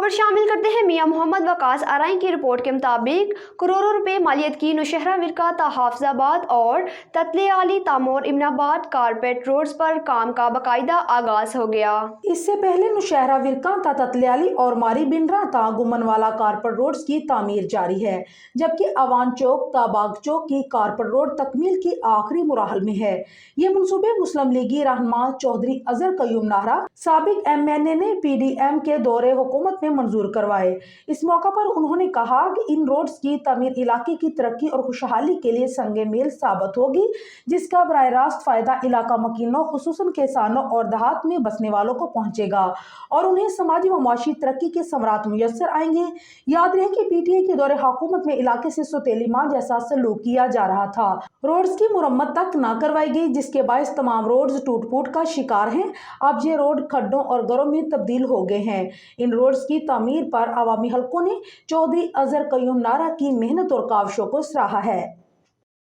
खबर शामिल करते हैं मियां मोहम्मद वकास आरआई की रिपोर्ट के मुताबिक करोड़ों रुपए मालियत की नौशहरा विरका हाफिजाबाद और ततलियाली तामोर इमनाबाद कारपेट रोड्स पर काम का बाकायदा आगाज हो गया। इससे पहले नौशहरा विरका ततलियाली और मारी बिनरा ता गुमनवाला कारपेट रोड्स की तामीर जारी है, जबकि अवान चौक ता बाग चौक की कारपेट रोड तकमील की आखिरी मुराहल में है। ये मनसूबे मुस्लिम लीगी रहनुमा चौधरी अजहर कयूम नाहरा साबिक MNA ने PDM के दौरे हुकूमत में मंजूर करवाए। इस मौका पर उन्होंने कहा कि इन रोड्स की तमीर इलाके की तरक्की और खुशहाली के लिए संगे मेल साबित होगी, जिसका बराह रास्त फायदा इलाका मकीनों खुसूसन किसानों और देहात में बसने वालों को पहुंचेगा और उन्हें समाजी व माशी तरक्की के समरात मुयस्सर आएंगे। याद रहे कि PTA के दौरे हुकूमत में इलाके से सौतेली मां जैसा सलूक किया जा रहा था। रोड्स की मुरम्मत तक न करवाई गई, जिसके बायस तमाम रोड्स टूट फूट का शिकार हैं। अब ये रोड खड्डों और गरों में तब्दील हो गए हैं। इन रोड्स की तामीर पर अवामी हलकों ने चौधरी अजहर कयूम नाहरा की मेहनत और काविशों को सराहा है।